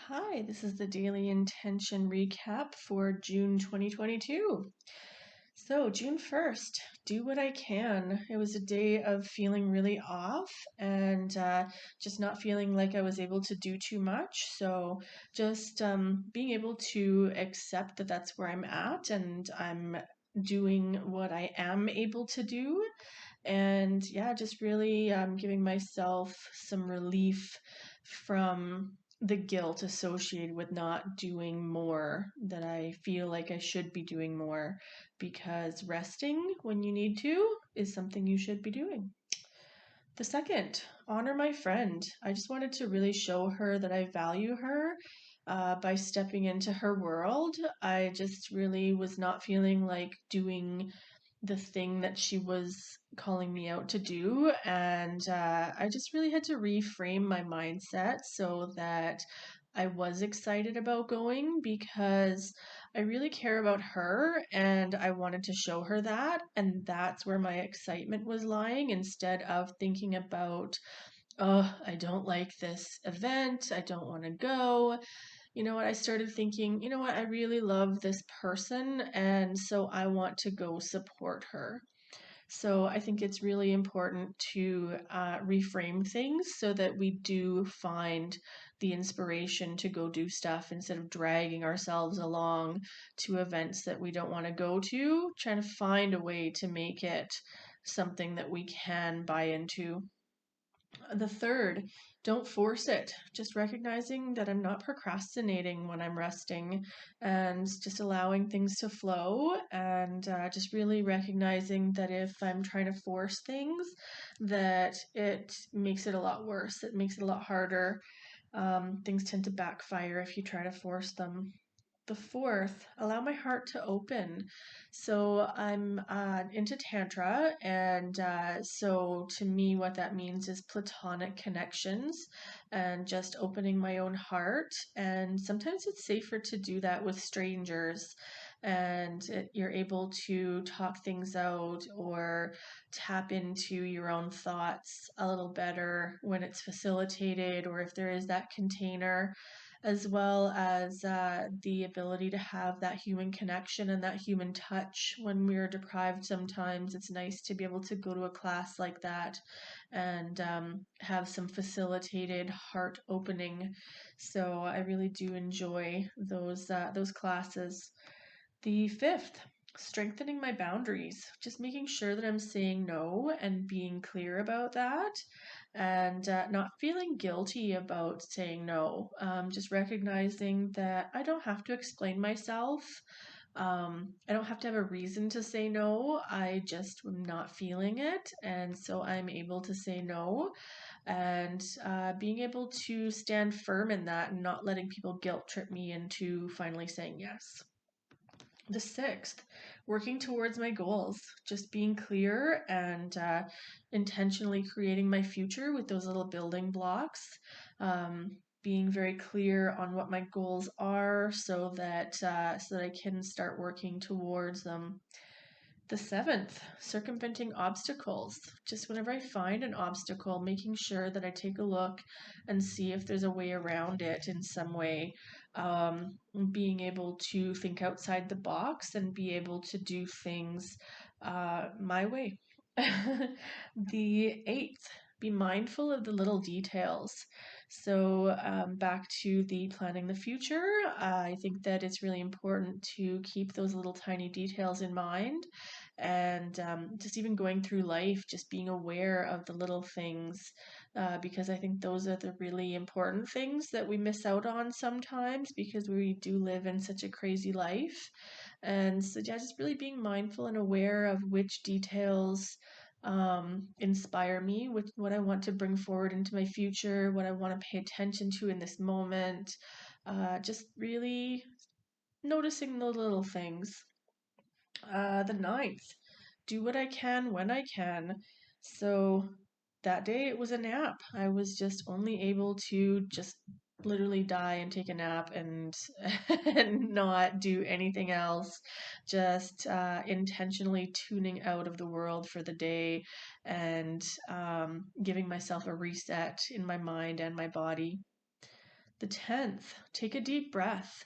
Hi, this is the daily intention recap for June 2022. So, June 1st, do what I can. It was a day of feeling really off and just not feeling like I was able to do too much. So, just being able to accept that that's where I'm at and I'm doing what I am able to do. And yeah, just really giving myself some relief from the guilt associated with not doing more, that I feel like I should be doing more, because resting when you need to is something you should be doing. The second, honor my friend. I just wanted to really show her that I value her by stepping into her world. I just really was not feeling like doing the thing that she was calling me out to do. And I just really had to reframe my mindset so that I was excited about going, because I really care about her and I wanted to show her that. And that's where my excitement was lying, instead of thinking about, oh, I don't like this event, I don't want to go. You know what? I started thinking, you know what? I really love this person, and so I want to go support her. So I think it's really important to reframe things so that we do find the inspiration to go do stuff instead of dragging ourselves along to events that we don't want to go to, trying to find a way to make it something that we can buy into. The third, don't force it. Just recognizing that I'm not procrastinating when I'm resting and just allowing things to flow, and just really recognizing that if I'm trying to force things, that it makes it a lot worse. It makes it a lot harder. Things tend to backfire if you try to force them. The fourth, allow my heart to open. So I'm into Tantra, and so to me, what that means is platonic connections and just opening my own heart. And sometimes it's safer to do that with strangers, and you're able to talk things out or tap into your own thoughts a little better when it's facilitated, or if there is that container, as well as the ability to have that human connection and that human touch when we're deprived. Sometimes it's nice to be able to go to a class like that and have some facilitated heart opening. So I really do enjoy those classes. The fifth, strengthening my boundaries, just making sure that I'm saying no and being clear about that, and not feeling guilty about saying no. Just recognizing that I don't have to explain myself. I don't have to have a reason to say no. I just am not feeling it. And so I'm able to say no, and being able to stand firm in that and not letting people guilt trip me into finally saying yes. The sixth, working towards my goals, just being clear and intentionally creating my future with those little building blocks. Being very clear on what my goals are so that I can start working towards them. The seventh, circumventing obstacles. Just whenever I find an obstacle, making sure that I take a look and see if there's a way around it in some way. Being able to think outside the box and be able to do things my way. The eighth, be mindful of the little details. So, back to the planning the future, I think that it's really important to keep those little tiny details in mind, and just even going through life, just being aware of the little things, because I think those are the really important things that we miss out on sometimes because we do live in such a crazy life. And so, yeah, just really being mindful and aware of which details inspire me, with what I want to bring forward into my future, what I want to pay attention to in this moment. Just really noticing the little things. The ninth, do what I can when I can. So that day it was a nap. I was just only able to just literally die and take a nap and and not do anything else. Just intentionally tuning out of the world for the day, and giving myself a reset in my mind and my body. The 10th, take a deep breath.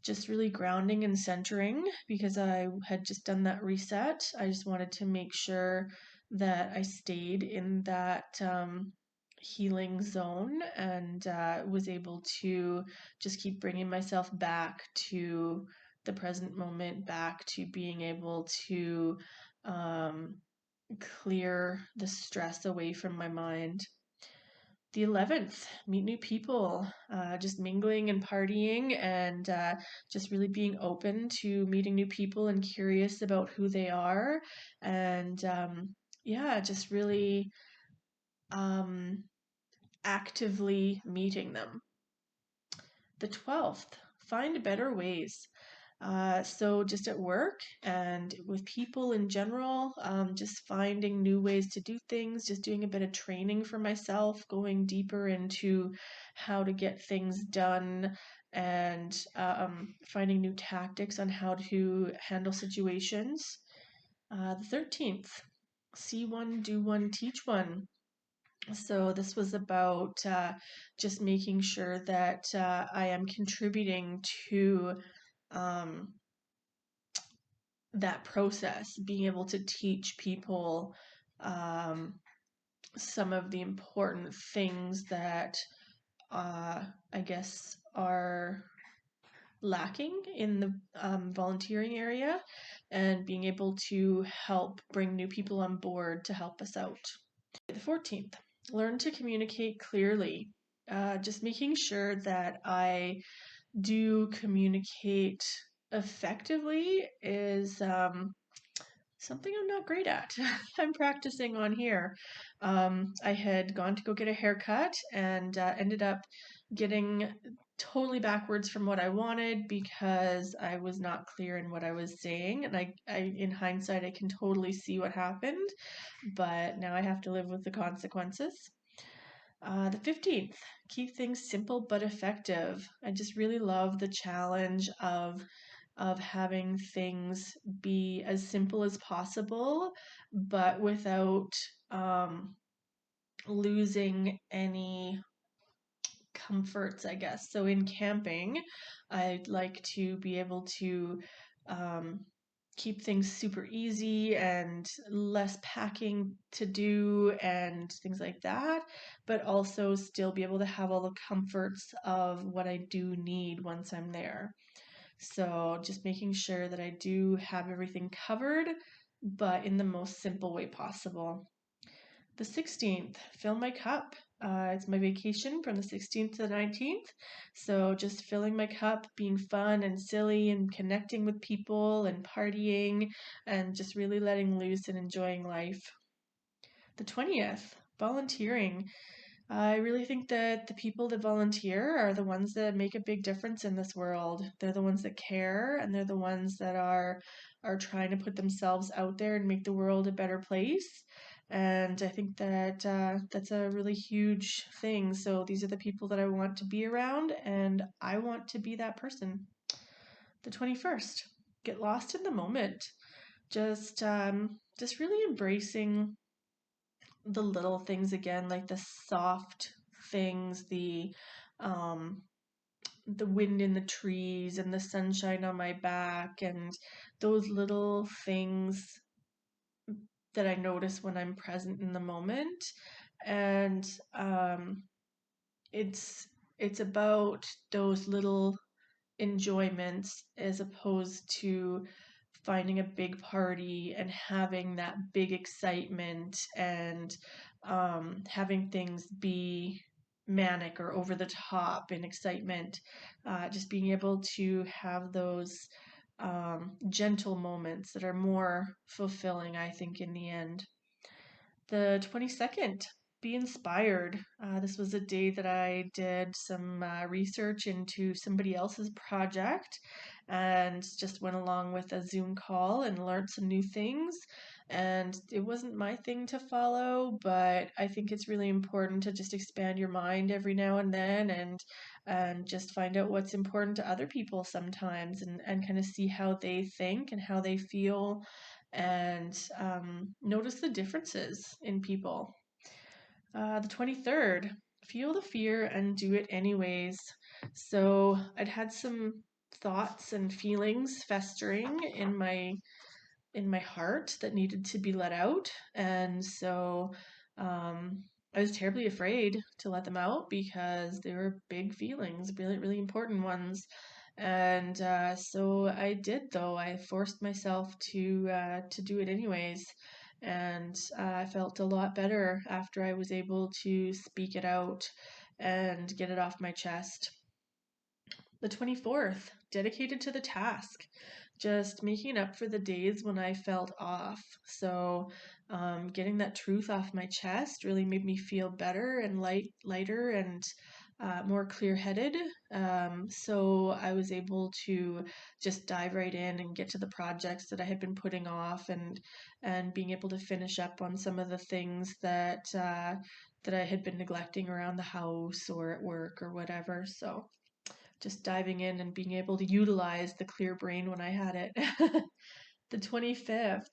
Just really grounding and centering because I had just done that reset. I just wanted to make sure that I stayed in that healing zone and was able to just keep bringing myself back to the present moment, back to being able to um, clear the stress away from my mind. The 11th, meet new people, just mingling and partying and just really being open to meeting new people and curious about who they are. And yeah, just really um, actively meeting them. The 12th, find better ways. So just at work and with people in general, just finding new ways to do things, just doing a bit of training for myself, going deeper into how to get things done and finding new tactics on how to handle situations. The 13th, see one, do one, teach one. So this was about just making sure that I am contributing to um, that process, being able to teach people um, some of the important things that I guess are lacking in the volunteering area and being able to help bring new people on board to help us out. The 14th, learn to communicate clearly. Just making sure that I do communicate effectively is something I'm not great at. I'm practicing on here. I had gone to go get a haircut and ended up getting totally backwards from what I wanted because I was not clear in what I was saying. And in hindsight, I can totally see what happened, but now I have to live with the consequences. The 15th, keep things simple but effective. I just really love the challenge of having things be as simple as possible, but without losing any comforts, I guess. So in camping, I'd like to be able to um, keep things super easy and less packing to do and things like that, but also still be able to have all the comforts of what I do need once I'm there. So just making sure that I do have everything covered, but in the most simple way possible. The 16th, fill my cup. It's my vacation from the 16th to the 19th. So just filling my cup, being fun and silly and connecting with people and partying and just really letting loose and enjoying life. The 20th, volunteering. I really think that the people that volunteer are the ones that make a big difference in this world. They're the ones that care and they're the ones that are trying to put themselves out there and make the world a better place. And I think that that's a really huge thing. So these are the people that I want to be around, and I want to be that person. The 21st, get lost in the moment. Just really embracing the little things again, like the soft things, um, the wind in the trees and the sunshine on my back, and those little things that I notice when I'm present in the moment. And it's it's about those little enjoyments as opposed to finding a big party and having that big excitement and having things be manic or over the top in excitement. Just being able to have those gentle moments that are more fulfilling, I think, in the end. The 22nd, be inspired. This was a day that I did some research into somebody else's project and just went along with a Zoom call and learned some new things. And it wasn't my thing to follow, but I think it's really important to just expand your mind every now and then and just find out what's important to other people sometimes and kind of see how they think and how they feel and notice the differences in people. The 23rd, feel the fear and do it anyways. So I'd had some thoughts and feelings festering in my heart that needed to be let out. And so I was terribly afraid to let them out because they were big feelings, really, really important ones. And so I did, though. I forced myself to do it anyways. And I felt a lot better after I was able to speak it out and get it off my chest. The 24th, dedicated to the task, just making up for the days when I felt off. So, getting that truth off my chest really made me feel better and lighter and more clear-headed. So I was able to just dive right in and get to the projects that I had been putting off, and being able to finish up on some of the things that I had been neglecting around the house or at work or whatever. So just diving in and being able to utilize the clear brain when I had it. The 25th,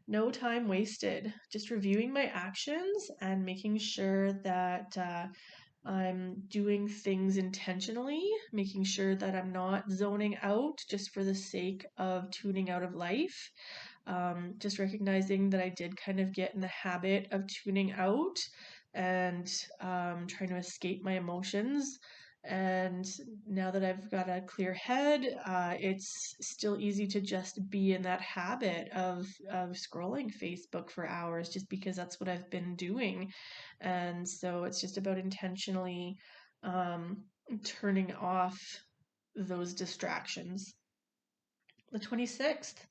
no time wasted, just reviewing my actions and making sure that I'm doing things intentionally, making sure that I'm not zoning out just for the sake of tuning out of life. Just recognizing that I did kind of get in the habit of tuning out and trying to escape my emotions. And now that I've got a clear head, it's still easy to just be in that habit of scrolling Facebook for hours just because that's what I've been doing. And so it's just about intentionally um, turning off those distractions. The 26th,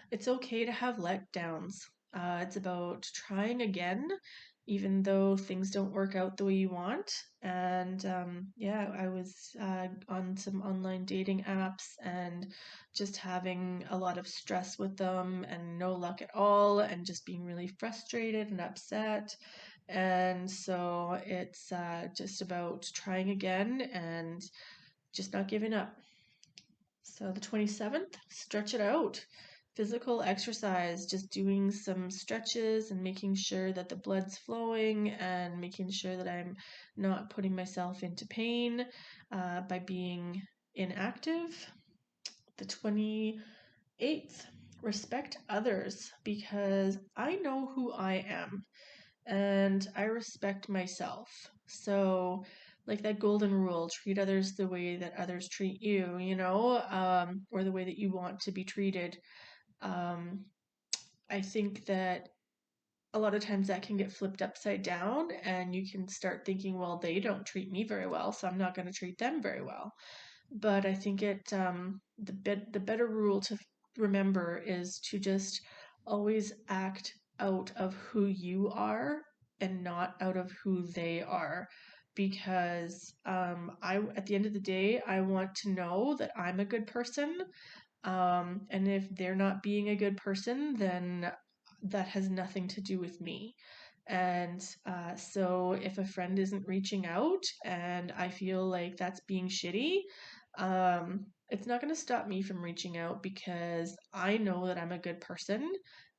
it's okay to have letdowns. It's about trying again, even though things don't work out the way you want. And yeah, I was on some online dating apps and just having a lot of stress with them and no luck at all, and just being really frustrated and upset. And so it's just about trying again and just not giving up. So the 27th, stretch it out. Physical exercise, just doing some stretches and making sure that the blood's flowing and making sure that I'm not putting myself into pain by being inactive. The 28th, respect others because I know who I am and I respect myself. So, like that golden rule, treat others the way that others treat you, or the way that you want to be treated. Um, I think that a lot of times that can get flipped upside down, and you can start thinking, well, they don't treat me very well, so I'm not going to treat them very well. But I think the better rule to remember is to just always act out of who you are and not out of who they are, because I at the end of the day I want to know that I'm a good person, and if they're not being a good person, then that has nothing to do with me. And so if a friend isn't reaching out and I feel like that's being shitty, it's not going to stop me from reaching out because I know that I'm a good person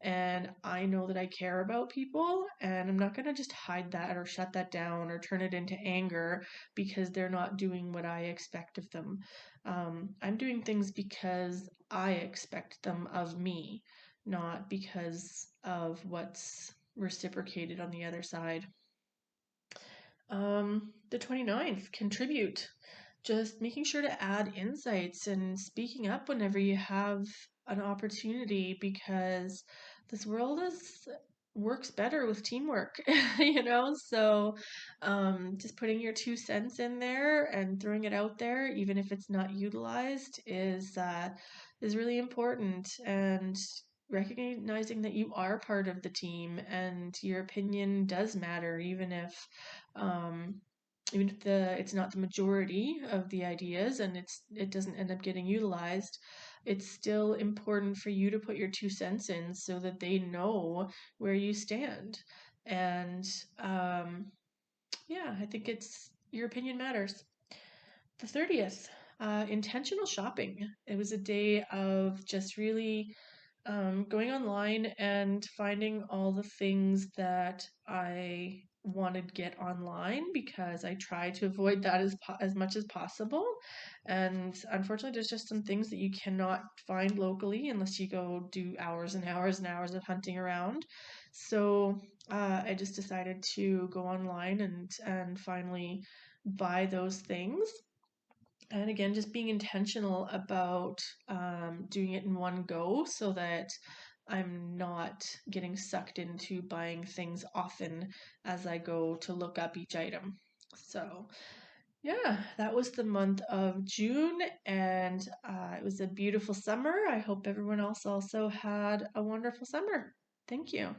and I know that I care about people, and I'm not going to just hide that or shut that down or turn it into anger because they're not doing what I expect of them. I'm doing things because I expect them of me, not because of what's reciprocated on the other side. The 29th, contribute. Just making sure to add insights and speaking up whenever you have an opportunity, because this world is works better with teamwork, So just putting your 2 cents in there and throwing it out there, even if it's not utilized, is really important. And recognizing that you are part of the team and your opinion does matter, um, even if it's not the majority of the ideas and it doesn't end up getting utilized, it's still important for you to put your 2 cents in so that they know where you stand. And yeah, I think it's your opinion matters. The 30th, intentional shopping. It was a day of just really going online and finding all the things that I want to get online because I try to avoid that as much as possible. And unfortunately, there's just some things that you cannot find locally unless you go do hours and hours and hours of hunting around. So I just decided to go online and finally buy those things. And again, just being intentional about doing it in one go so that I'm not getting sucked into buying things often as I go to look up each item. So, yeah, that was the month of June, and it was a beautiful summer. I hope everyone else also had a wonderful summer. Thank you.